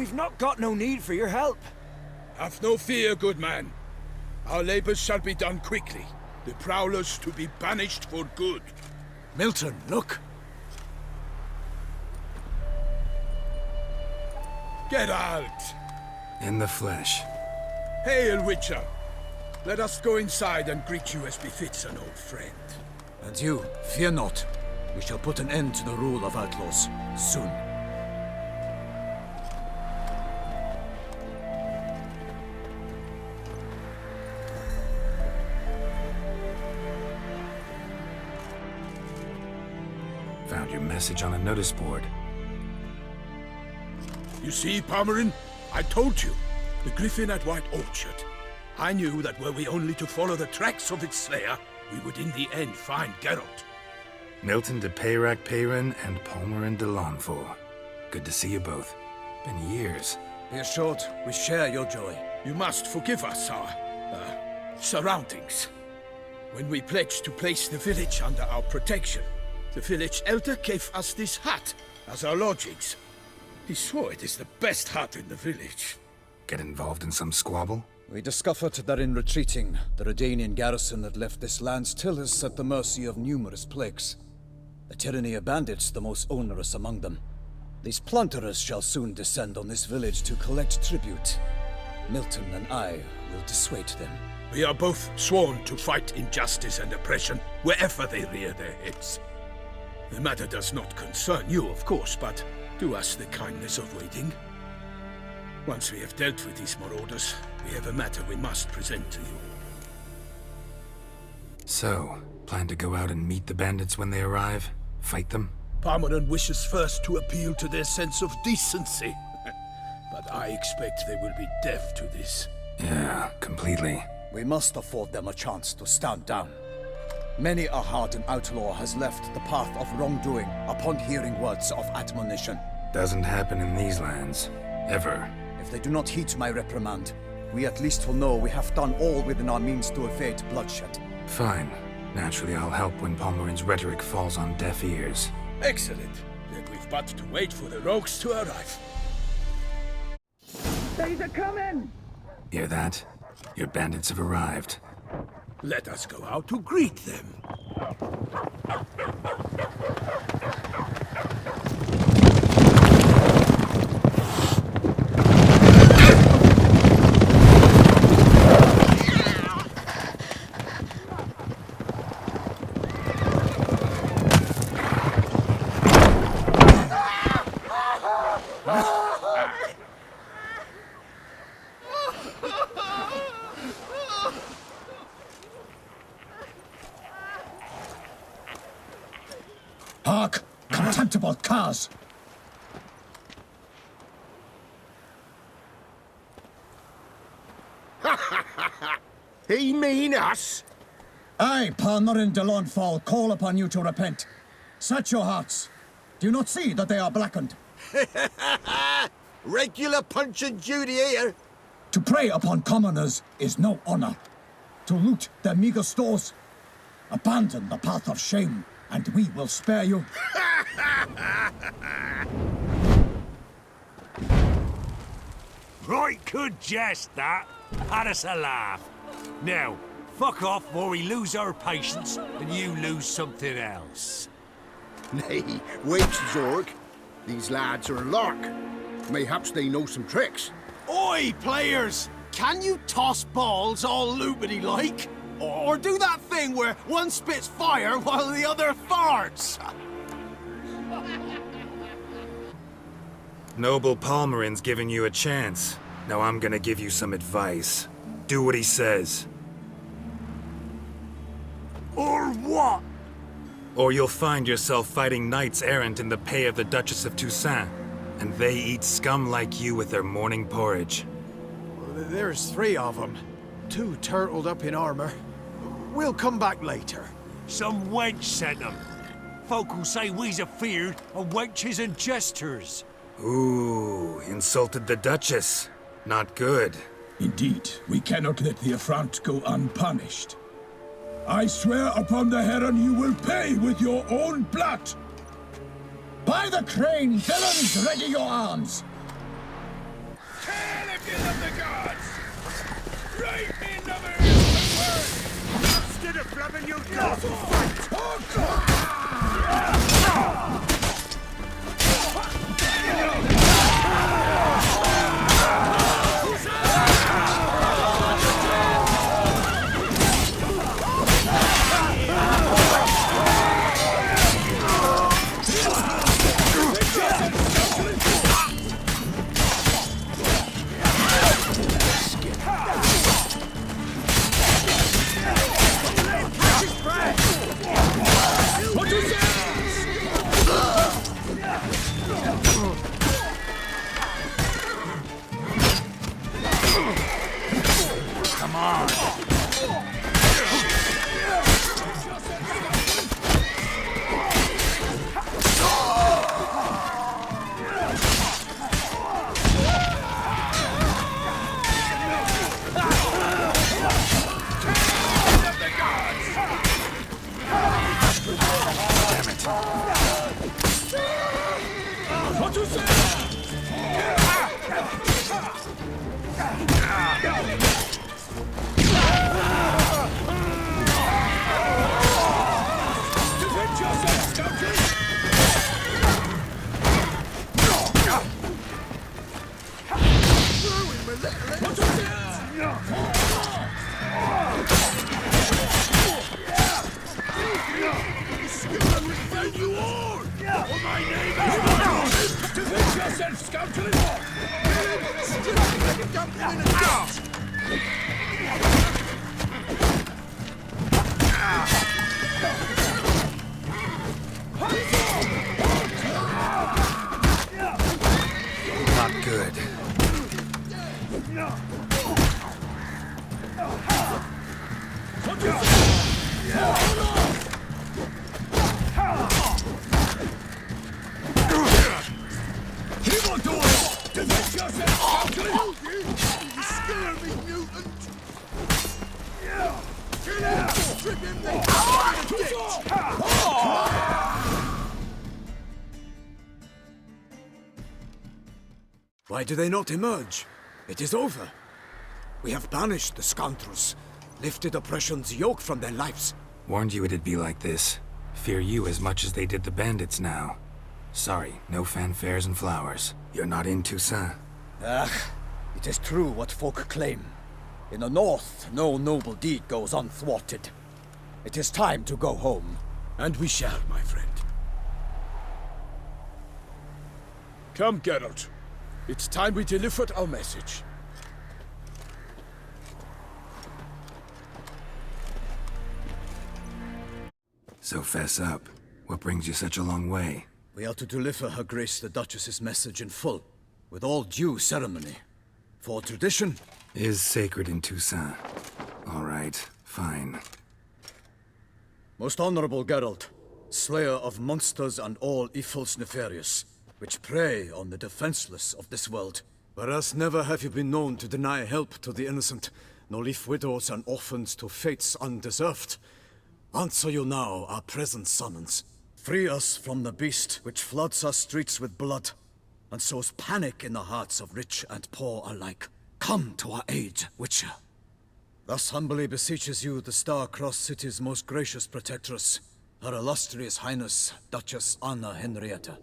We've not got no need for your help. Have no fear, good man. Our labors shall be done quickly. The prowlers to be banished for good. Milton, look. Geralt! In the flesh. Hail, Witcher! Let us go inside and greet you as befits an old friend. And you, fear not. We shall put an end to the rule of outlaws, soon. Found your message on a notice board. You see, Palmerin? I told you. The griffin at White Orchard. I knew that were we only to follow the tracks of its slayer, we would in the end find Geralt. Milton de Peyrac Peyrin and Palmerin de Launfort. Good to see you both. Been years. Be assured, we share your joy. You must forgive us our, surroundings. When we pledged to place the village under our protection, the village elder gave us this hut as our lodgings. He swore it is the best hut in the village. Get involved in some squabble? We discovered that in retreating, the Redanian garrison that left this land still is at the mercy of numerous plagues. The tyranny of bandits the most onerous among them. These plunderers shall soon descend on this village to collect tribute. Milton and I will dissuade them. We are both sworn to fight injustice and oppression wherever they rear their heads. The matter does not concern you, of course, but do us the kindness of waiting. Once we have dealt with these marauders, we have a matter we must present to you. So, plan to go out and meet the bandits when they arrive? Fight them? Palmerin wishes first to appeal to their sense of decency. But I expect they will be deaf to this. Yeah, completely. We must afford them a chance to stand down. Many a hardened outlaw has left the path of wrongdoing upon hearing words of admonition. Doesn't happen in these lands. Ever. If they do not heed my reprimand, we at least will know we have done all within our means to evade bloodshed. Fine. Naturally, I'll help when Palmerin's rhetoric falls on deaf ears. Excellent. Then we've but to wait for the rogues to arrive. They's a coming! Hear that? Your bandits have arrived. Let us go out to greet them. Hark! Contemptible curs! He mean us? I, Palmerin de Launfort, call upon you to repent. Set your hearts. Do you not see that they are blackened? Regular Punch and Judy here. To prey upon commoners is no honor. To loot their meager stores, abandon the path of shame, and we will spare you. Right good jest, that. Had us a laugh. Now, fuck off before we lose our patience and you lose something else. Nay, wait, Zorg. These lads are a lark. Mayhaps they know some tricks. Oi, players! Can you toss balls all loopity-like? Or do that thing where one spits fire while the other farts? Noble Palmerin's giving you a chance. Now I'm gonna give you some advice. Do what he says. Or what? Or you'll find yourself fighting knights errant in the pay of the Duchess of Toussaint. And they eat scum like you with their morning porridge. There's 3 of them. 2 turtled up in armor. We'll come back later. Some wench sent them. Folk will say we's afeard of wenches and jesters. Ooh, insulted the Duchess. Not good. Indeed, we cannot let the affront go unpunished. I swear upon the Heron you will pay with your own blood! By the crane, villains, ready your arms! Champion of the gods! Right in the word! Instead of blabbing your God, fight! Not good. Why do they not emerge? It is over. We have banished the scoundrels, lifted oppression's yoke from their lives. Warned you it'd be like this. Fear you as much as they did the bandits now. Sorry, no fanfares and flowers. You're not in Toussaint. It is true what folk claim. In the north, no noble deed goes unthwarted. It is time to go home. And we shall, my friend. Come, Geralt. It's time we delivered our message. So fess up. What brings you such a long way? We are to deliver Her Grace the Duchess's message in full, with all due ceremony. For tradition Is sacred in Toussaint. All right, fine. Most honorable Geralt, slayer of monsters and all evils nefarious, which prey on the defenseless of this world. Whereas never have you been known to deny help to the innocent, nor leave widows and orphans to fates undeserved. Answer you now our present summons. Free us from the beast which floods our streets with blood, and sows panic in the hearts of rich and poor alike. Come to our aid, Witcher. Thus humbly beseeches you the Star-Crossed City's most gracious protectress, Her Illustrious Highness, Duchess Anna Henrietta.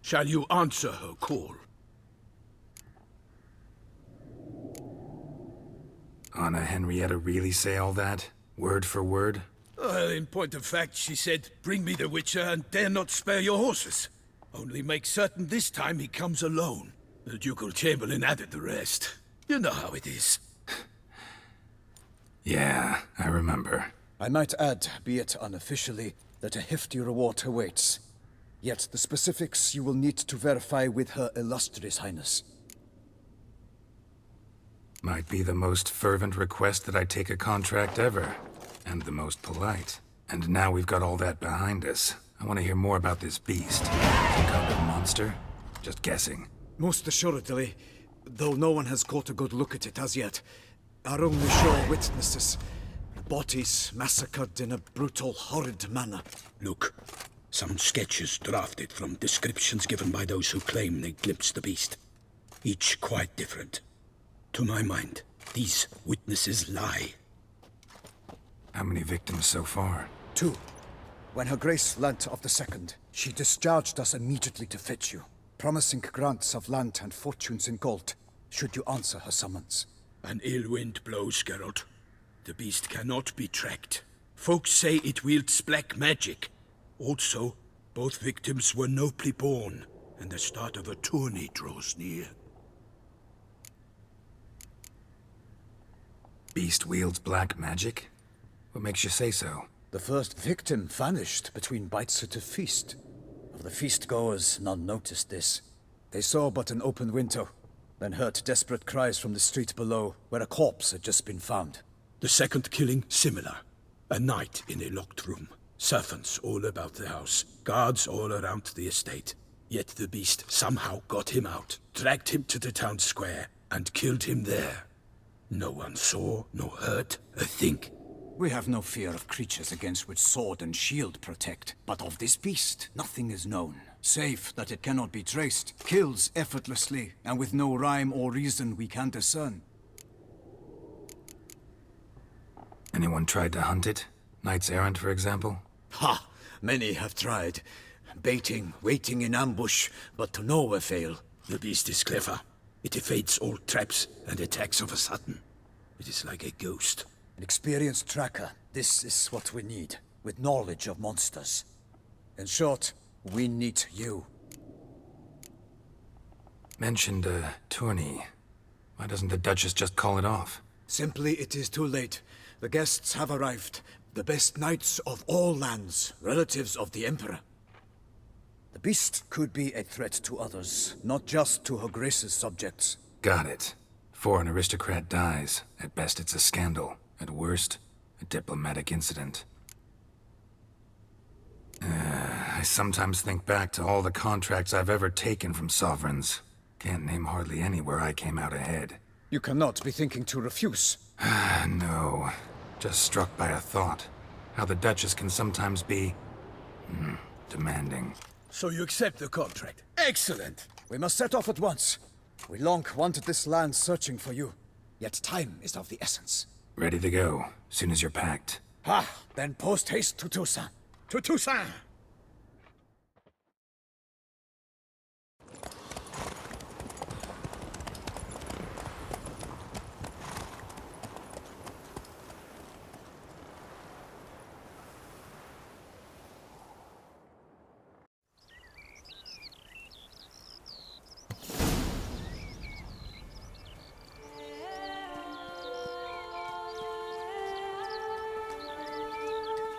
Shall you answer her call? Anna Henrietta really say all that? Word for word? Well, in point of fact, she said, bring me the Witcher and dare not spare your horses. Only make certain this time he comes alone. The Ducal Chamberlain added the rest. You know how it is. Yeah, I remember. I might add, be it unofficially, that a hefty reward awaits. Yet the specifics you will need to verify with Her Illustrious Highness. Might be the most fervent request that I take a contract ever. And the most polite. And now we've got all that behind us. I want to hear more about this beast. Some kind of monster? Just guessing. Most assuredly, though no one has caught a good look at it as yet. Our only sure witnesses. Bodies massacred in a brutal, horrid manner. Look, Some sketches drafted from descriptions given by those who claim they glimpsed the beast. Each quite different. To my mind, these witnesses lie. How many victims so far? 2. When Her Grace learnt of the second, she discharged us immediately to fetch you, promising grants of land and fortunes in gold, should you answer her summons. An ill wind blows, Geralt. The beast cannot be tracked. Folks say it wields black magic. Also, both victims were nobly born, and the start of a tourney draws near. Beast wields black magic? What makes you say so? The first victim vanished between bites at a feast. Of the feast-goers, none noticed this. They saw but an open window, then heard desperate cries from the street below, where a corpse had just been found. The second killing, similar. A night in a locked room. Servants all about the house. Guards all around the estate. Yet the beast somehow got him out, dragged him to the town square, and killed him there. No one saw, nor heard a thing. We have no fear of creatures against which sword and shield protect, but of this beast, nothing is known, save that it cannot be traced, kills effortlessly, and with no rhyme or reason we can discern. Anyone tried to hunt it? Knights errant, for example? Ha! Many have tried. Baiting, waiting in ambush, but to no avail. The beast is clever. It evades all traps and attacks of a sudden. It is like a ghost. An experienced tracker, this is what we need, with knowledge of monsters. In short, we need you. Mentioned a tourney. Why doesn't the Duchess just call it off? Simply, it is too late. The guests have arrived. The best knights of all lands, relatives of the Emperor. The beast could be a threat to others, not just to Her Grace's subjects. Got it. Before an aristocrat dies, at best it's a scandal. At worst, a diplomatic incident. I sometimes think back to all the contracts I've ever taken from sovereigns. Can't name hardly any where I came out ahead. You cannot be thinking to refuse. No. Just struck by a thought. How the Duchess can sometimes be... demanding. So you accept the contract. Excellent! We must set off at once. We long wanted this land searching for you. Yet time is of the essence. Ready to go, soon as you're packed. Then post-haste to Toussaint. To Toussaint!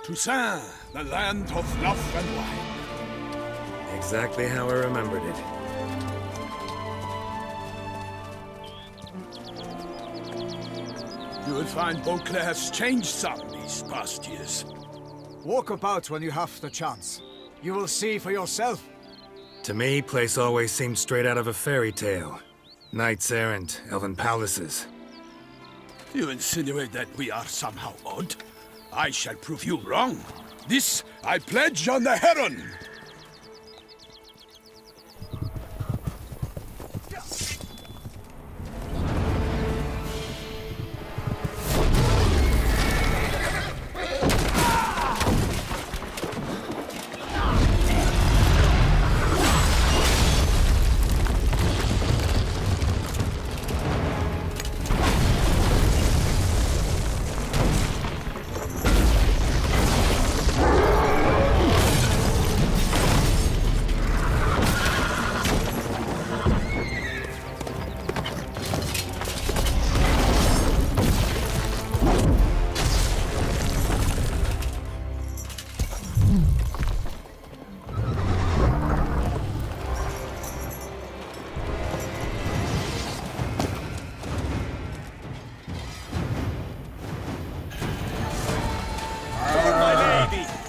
Toussaint, the land of love and wine. Exactly how I remembered it. You will find Beauclair's changed some these past years. Walk about when you have the chance. You will see for yourself. To me, place always seemed straight out of a fairy tale. Knights errant, elven palaces. You insinuate that we are somehow odd? I shall prove you wrong. This I pledge on the Heron!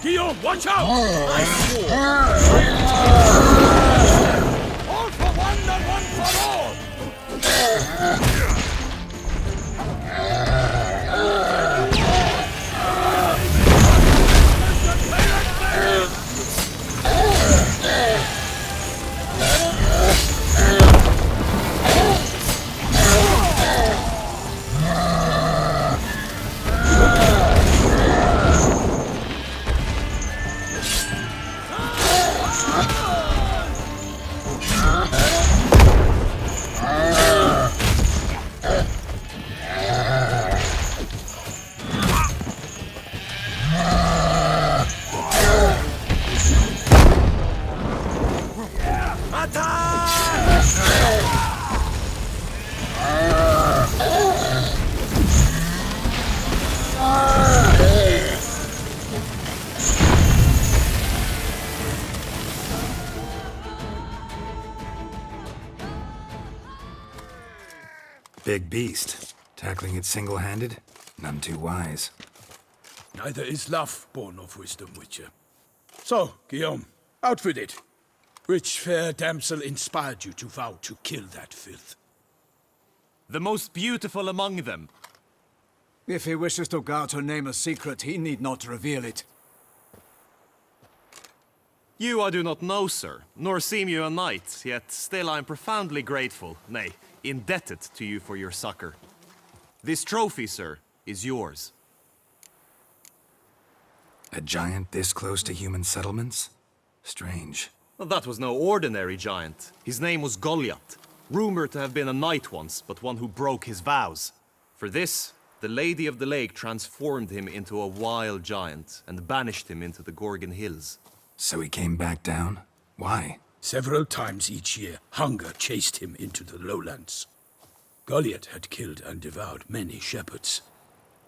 Guillaume, watch out! All for one and one for all! big beast. Tackling it single-handed? None too wise. Neither is love born of wisdom, Witcher. So, Guillaume, out with it. Which fair damsel inspired you to vow to kill that filth? The most beautiful among them. If he wishes to guard her name a secret, he need not reveal it. You I do not know, sir, nor seem you a knight, yet still I am profoundly grateful, nay, indebted to you for your succor. This trophy, sir, is yours. A giant this close to human settlements? Strange. Well, that was no ordinary giant. His name was Goliath, rumored to have been a knight once, but one who broke his vows. For this, the Lady of the Lake transformed him into a wild giant and banished him into the Gorgon Hills. So he came back down? Why? Several times each year, hunger chased him into the lowlands. Goliath had killed and devoured many shepherds.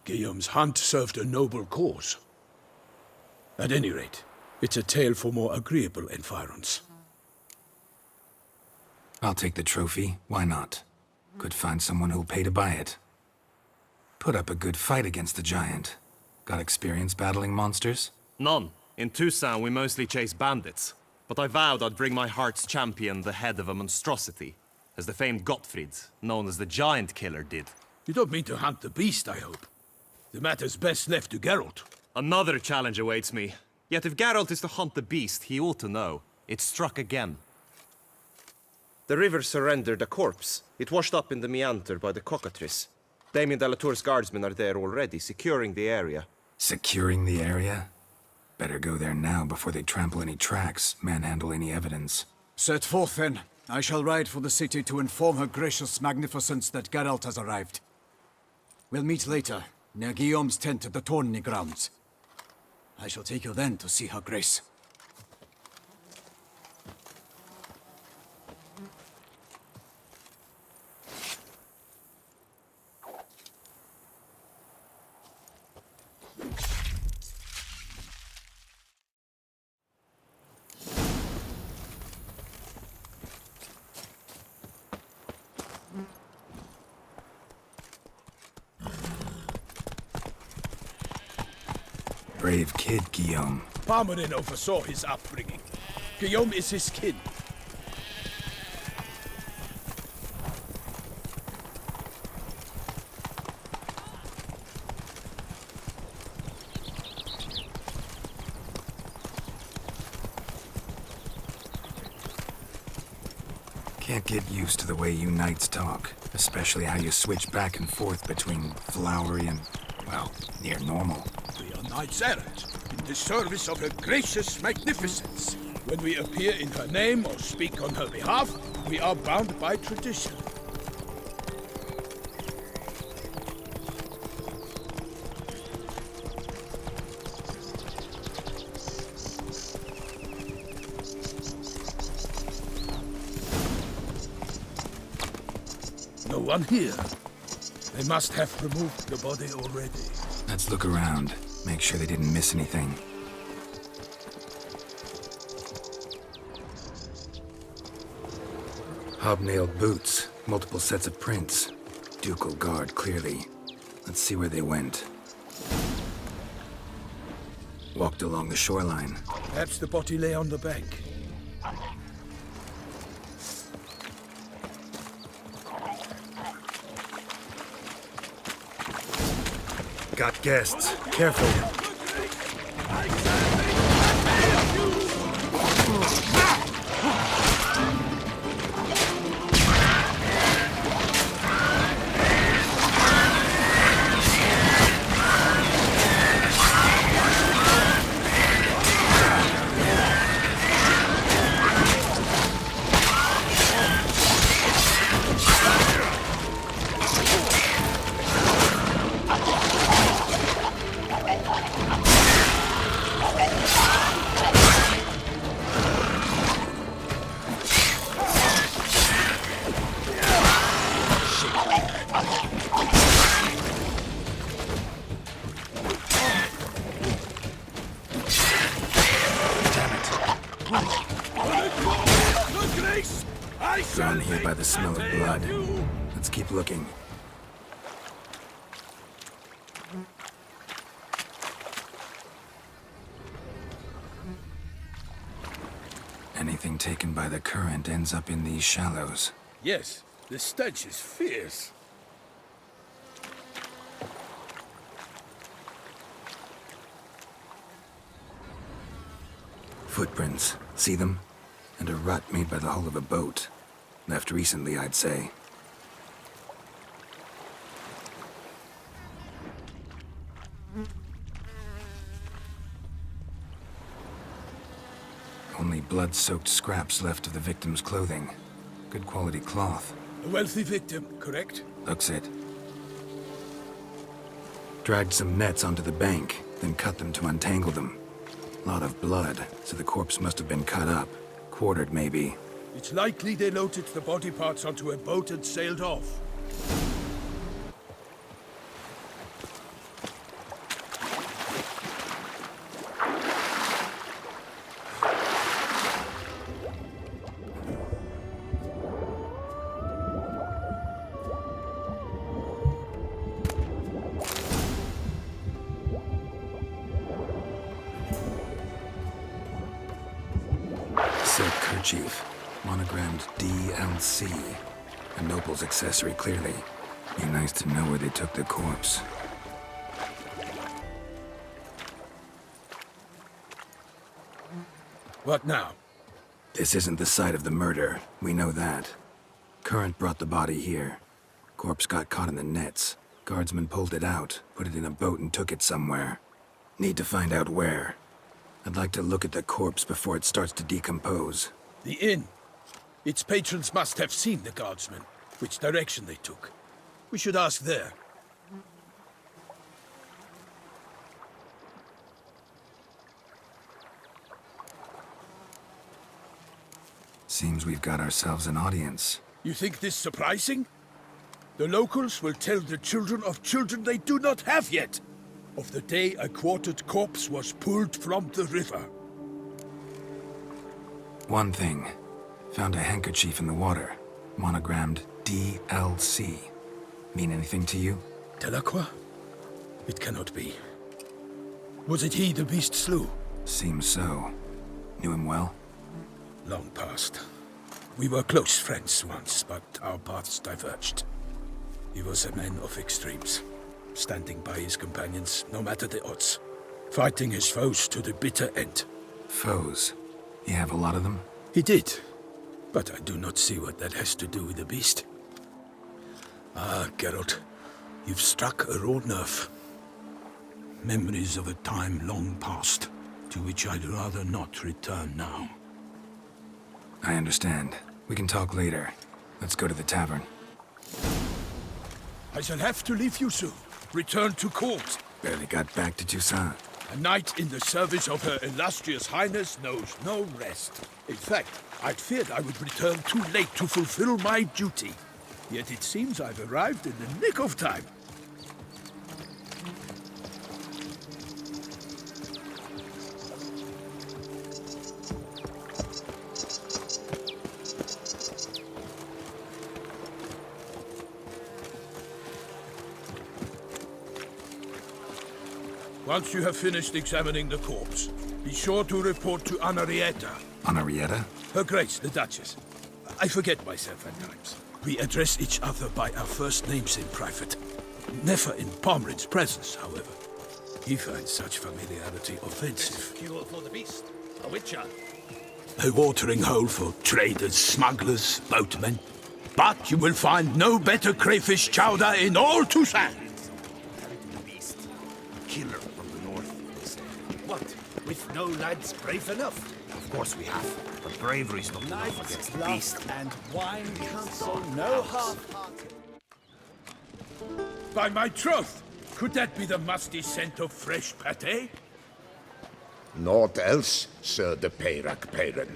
Guillaume's hunt served a noble cause. At any rate, it's a tale for more agreeable environs. I'll take the trophy. Why not? Could find someone who'll pay to buy it. Put up a good fight against the giant. Got experience battling monsters? None. In Toussaint, we mostly chase bandits. But I vowed I'd bring my heart's champion the head of a monstrosity, as the famed Gottfried, known as the Giant Killer, did. You don't mean to hunt the beast, I hope. The matter's best left to Geralt. Another challenge awaits me. Yet if Geralt is to hunt the beast, he ought to know. It struck again. The river surrendered a corpse. It washed up in the meander by the cockatrice. Damien de la Tour's guardsmen are there already, securing the area. Securing the area? Better go there now before they trample any tracks, manhandle any evidence. Set forth, then. I shall ride for the city to inform her gracious magnificence that Geralt has arrived. We'll meet later, near Guillaume's tent at the Tourney grounds. I shall take you then to see her grace. Brave kid, Guillaume. Parmarin oversaw his upbringing. Guillaume is his kin. Can't get used to the way you knights talk, especially how you switch back and forth between flowery and, well, near normal. We are knights errant, in the service of her gracious magnificence. When we appear in her name or speak on her behalf, we are bound by tradition. No one here. They must have removed the body already. Let's look around. Make sure they didn't miss anything. Hobnailed boots, multiple sets of prints. Ducal guard, clearly. Let's see where they went. Walked along the shoreline. Perhaps the body lay on the bank. Got guests. Careful. Drawn here by the smell of blood. Let's keep looking. Anything taken by the current ends up in these shallows. Yes, the stench is fierce. Footprints. See them? And a rut made by the hull of a boat. Left recently, I'd say. Only blood-soaked scraps left of the victim's clothing. Good quality cloth. A wealthy victim, correct? Looks it. Dragged some nets onto the bank, then cut them to untangle them. Lot of blood, so the corpse must have been cut up. Quartered, maybe. It's likely they loaded the body parts onto a boat and sailed off. Silk kerchief, monogrammed DLC. A noble's accessory, clearly. Be nice to know where they took the corpse. What now? This isn't the site of the murder. We know that. Current brought the body here. Corpse got caught in the nets. Guardsmen pulled it out, put it in a boat and took it somewhere. Need to find out where. I'd like to look at the corpse before it starts to decompose. The inn. Its patrons must have seen the guardsmen, which direction they took. We should ask there. Seems we've got ourselves an audience. You think this surprising? The locals will tell the children of children they do not have yet, of the day a quartered corpse was pulled from the river. One thing. Found a handkerchief in the water. Monogrammed DLC. Mean anything to you? Delacroix? It cannot be. Was it he the beast slew? Seems so. Knew him well? Long past. We were close friends once, but our paths diverged. He was a man of extremes, standing by his companions, no matter the odds. Fighting his foes to the bitter end. Foes? You have a lot of them? He did, but I do not see what that has to do with the beast. Ah, Geralt, you've struck a raw nerve. Memories of a time long past, to which I'd rather not return now. I understand. We can talk later. Let's go to the tavern. I shall have to leave you soon. Return to court. Barely got back to Toussaint. A knight in the service of Her Illustrious Highness knows no rest. In fact, I'd feared I would return too late to fulfill my duty. Yet it seems I've arrived in the nick of time. Once you have finished examining the corpse, be sure to report to Anarietta. Anarietta? Her Grace, the Duchess. I forget myself at times. We address each other by our first names in private. Never in Pomrin's presence, however. He finds such familiarity offensive. Fuel for the beast. A witcher. A watering hole for traders, smugglers, boatmen. But you will find no better crayfish chowder in all Toussaint. Beast. Killer from the north, they say. What? With no lads brave enough? Of course we have. But bravery's not enough against the beast. And wine counsel no half. By my troth, could that be the musty scent of fresh pâté? Naught else, Sir de Peyrac-Peyran.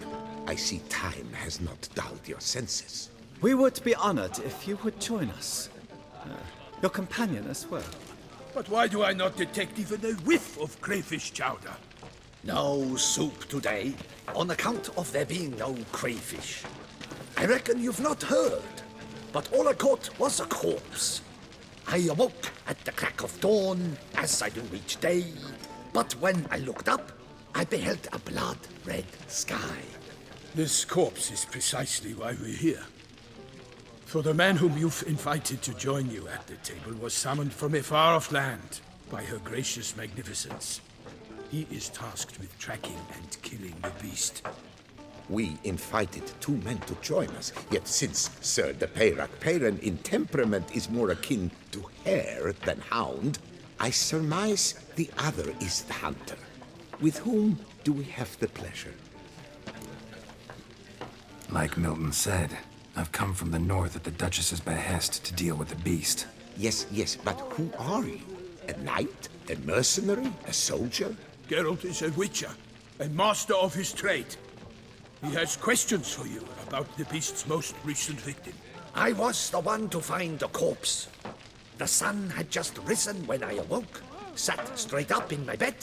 I see time has not dulled your senses. We would be honored if you would join us. Your companion as well. But why do I not detect even a whiff of crayfish chowder? No soup today, on account of there being no crayfish. I reckon you've not heard, but all I caught was a corpse. I awoke at the crack of dawn, as I do each day, but when I looked up, I beheld a blood-red sky. This corpse is precisely why we're here. For the man whom you've invited to join you at the table was summoned from a far-off land by her gracious magnificence. He is tasked with tracking and killing the beast. We invited 2 men to join us, yet since Sir de Peyrac in temperament is more akin to hare than hound, I surmise the other is the hunter. With whom do we have the pleasure? Like Milton said, I've come from the north at the Duchess's behest to deal with the beast. Yes, but who are you? A knight? A mercenary? A soldier? Geralt is a witcher, a master of his trade. He has questions for you about the beast's most recent victim. I was the one to find the corpse. The sun had just risen when I awoke, sat straight up in my bed,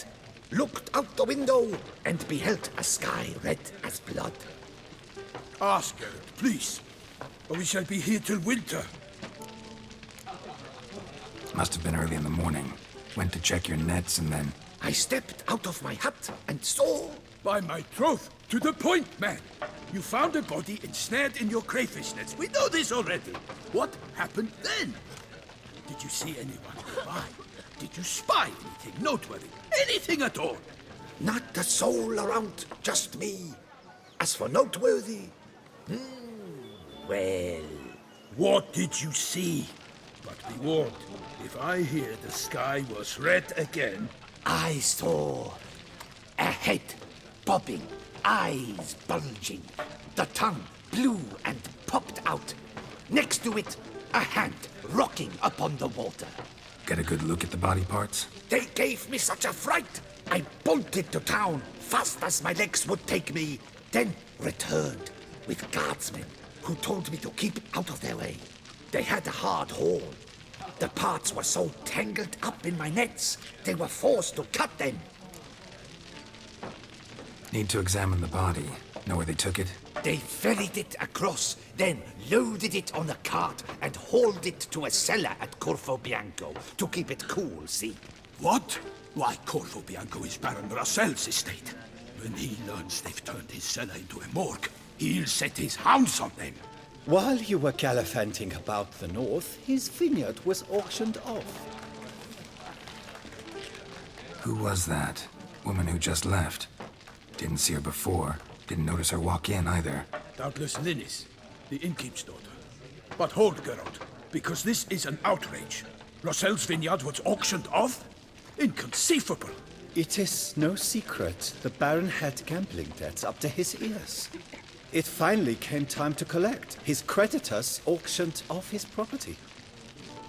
looked out the window, and beheld a sky red as blood. Ask Geralt, please, or we shall be here till winter. Must have been early in the morning. Went to check your nets and then... I stepped out of my hut and saw... By my troth, to the point, man. You found a body ensnared in your crayfish nets. We know this already. What happened then? Did you see anyone go by? Did you spy anything noteworthy? Anything at all? Not a soul around, just me. As for noteworthy... well... What did you see? But be warned, if I hear the sky was red again... I saw a head bobbing, eyes bulging, the tongue blue and popped out. Next to it, a hand rocking upon the water. Get a good look at the body parts? They gave me such a fright. I bolted to town fast as my legs would take me, then returned with guardsmen who told me to keep out of their way. They had a hard haul. The parts were so tangled up in my nets, they were forced to cut them. Need to examine the body. Know where they took it? They ferried it across, then loaded it on a cart and hauled it to a cellar at Corvo Bianco to keep it cool, see? What? Why, Corvo Bianco is Baron Russell's estate. When he learns they've turned his cellar into a morgue, he'll set his hounds on them. While you were gallivanting about the north, his vineyard was auctioned off. Who was that? Woman who just left. Didn't see her before. Didn't notice her walk in either. Doubtless Linnis, the innkeep's daughter. But hold, Geralt, because this is an outrage. Russell's vineyard was auctioned off? Inconceivable! It is no secret the Baron had gambling debts up to his ears. It finally came time to collect. His creditors auctioned off his property.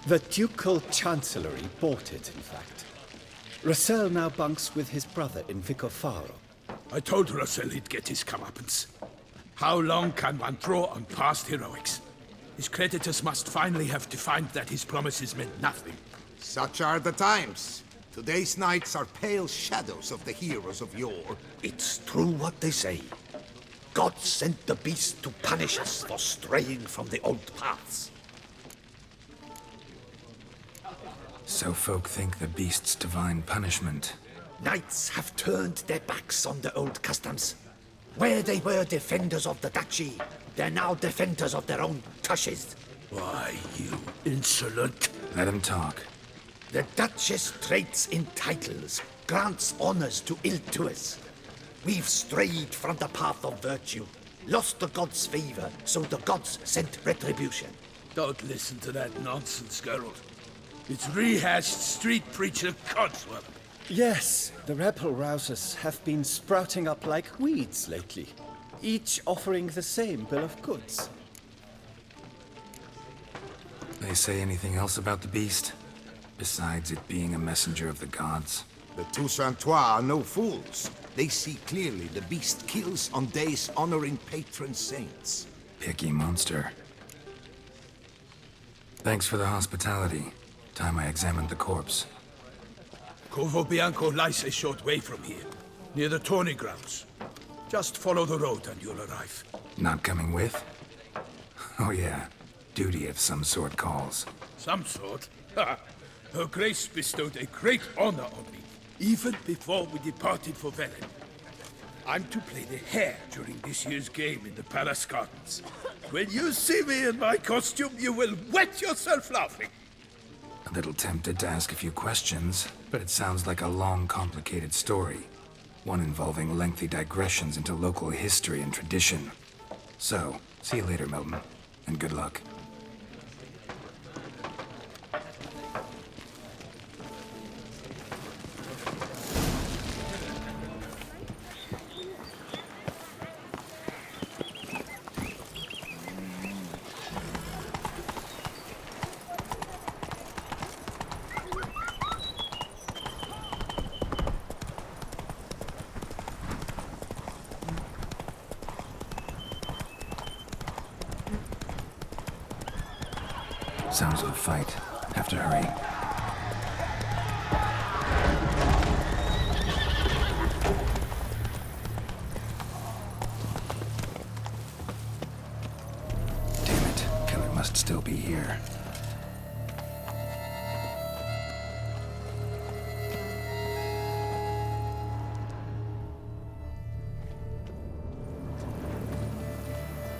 The Ducal Chancellery bought it, in fact. Russell now bunks with his brother in Vicofaro. I told Russell he'd get his comeuppance. How long can one draw on past heroics? His creditors must finally have defined that his promises meant nothing. Such are the times. Today's knights are pale shadows of the heroes of yore. It's true what they say. God sent the beast to punish us for straying from the old paths. So folk think the beast's divine punishment. Knights have turned their backs on the old customs. Where they were defenders of the duchy, they're now defenders of their own tushes. Why, you insolent... Let him talk. The Duchess trades in titles, grants honors to ill-doers. We've strayed from the path of virtue, lost the gods' favor, so the gods sent retribution. Don't listen to that nonsense, Geralt. It's rehashed street preacher codswallop. Yes, the rebel-rousers have been sprouting up like weeds lately, each offering the same bill of goods. They say anything else about the beast? Besides it being a messenger of the gods? The Toussaint are no fools. They see clearly the beast kills on days honoring patron saints. Picky monster. Thanks for the hospitality. Time I examined the corpse. Corvo Bianco lies a short way from here, near the tourney grounds. Just follow the road and you'll arrive. Not coming with? Oh yeah, duty of some sort calls. Some sort? Ha! Her Grace bestowed a great honor on me, even before we departed for Velen. I'm to play the hare during this year's game in the Palace Gardens. When you see me in my costume, you will wet yourself laughing. A little tempted to ask a few questions, but it sounds like a long, complicated story. One involving lengthy digressions into local history and tradition. So, see you later, Milton, and good luck. Sounds of a fight. Have to hurry. Damn it. Killer must still be here.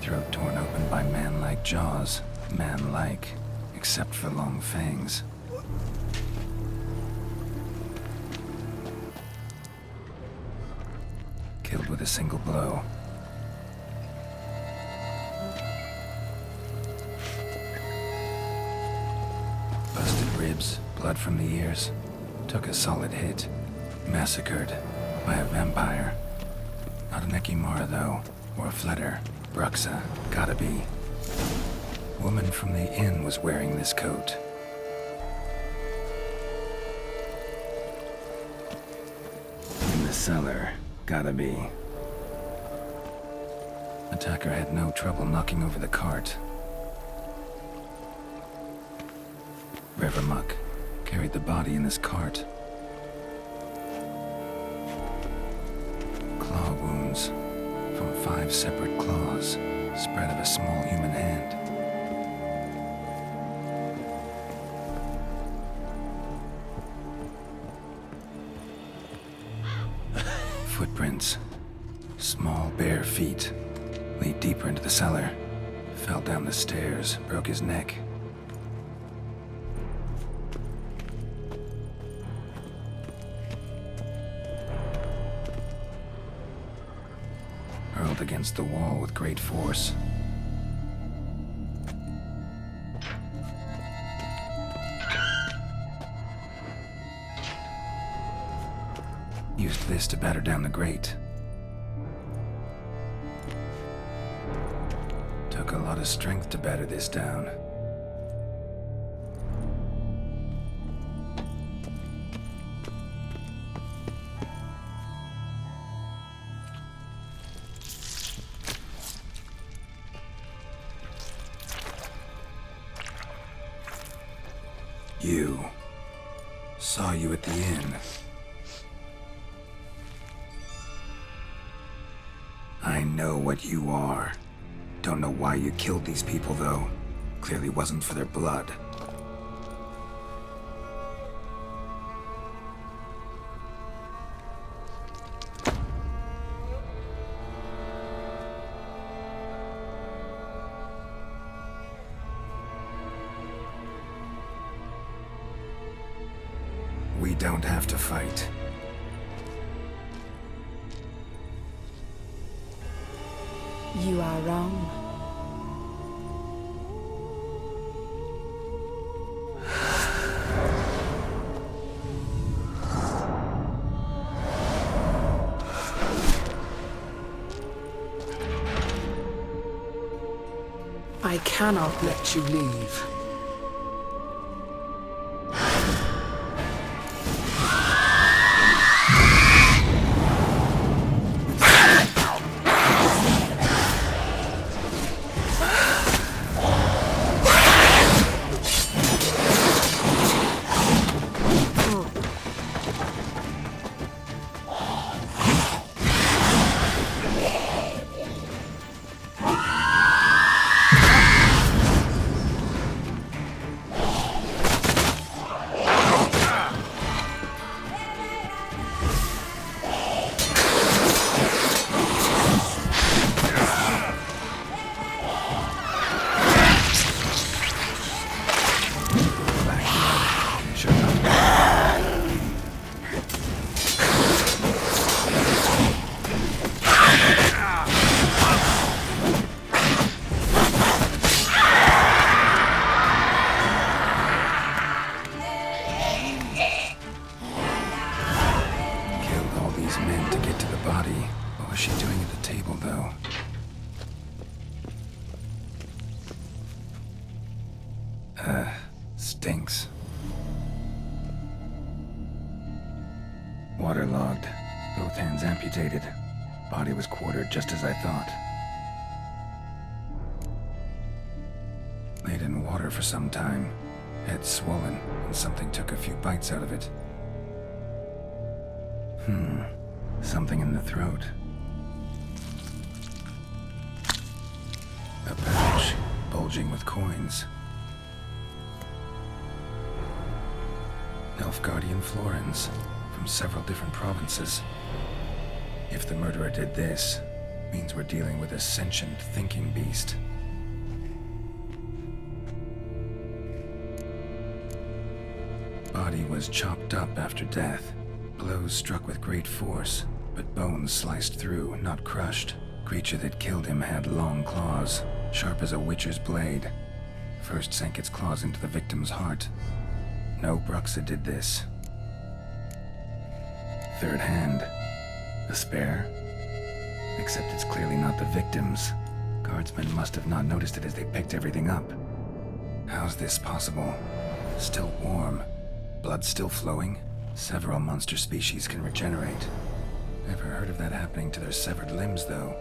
Throat torn open by man-like jaws. Man-like. Except for long fangs. Killed with a single blow. Busted ribs, blood from the ears. Took a solid hit. Massacred by a vampire. Not an Ekimara, though, or a Fletter. Bruxa, gotta be. Woman from the inn was wearing this coat. In the cellar, gotta be. Attacker had no trouble knocking over the cart. River Muck carried the body in this cart. Claw wounds from 5 separate claws, spread of a small human hand. Footprints. Small, bare feet. Lead deeper into the cellar. Fell down the stairs, broke his neck. Hurled against the wall with great force. Used this to batter down the grate. Took a lot of strength to batter this down. You. Saw you at the inn. I know what you are. Don't know why you killed these people, though. Clearly wasn't for their blood. We don't have to fight. You are wrong. I cannot let you leave. these men to get to the body. What was she doing at the table, though? Stinks. Waterlogged. Both hands amputated. Body was quartered just as I thought. Laid in water for some time. Head swollen, and something took a few bites out of it. Something in the throat. A pouch, bulging with coins. Nilfgaardian florins, from several different provinces. If the murderer did this, means we're dealing with a sentient thinking beast. Body was chopped up after death. Blows struck with great force, but bones sliced through, not crushed. Creature that killed him had long claws, sharp as a witcher's blade. First sank its claws into the victim's heart. No Bruxa did this. Third hand. A spare? Except it's clearly not the victim's. Guardsmen must have not noticed it as they picked everything up. How's this possible? Still warm. Blood still flowing? Several monster species can regenerate. Never heard of that happening to their severed limbs, though.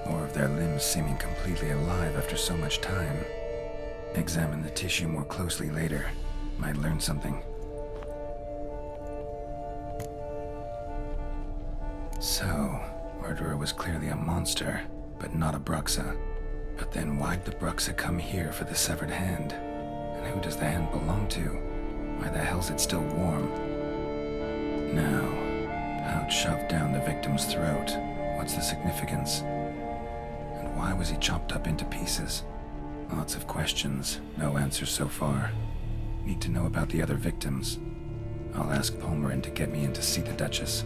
Or of their limbs seeming completely alive after so much time. Examine the tissue more closely later. Might learn something. So, murderer was clearly a monster, but not a Bruxa. But then why'd the Bruxa come here for the severed hand? And who does the hand belong to? Why the hell's it still warm? Now, pouch shoved down the victim's throat. What's the significance? And why was he chopped up into pieces? Lots of questions, no answers so far. Need to know about the other victims. I'll ask Palmerin to get me in to see the Duchess.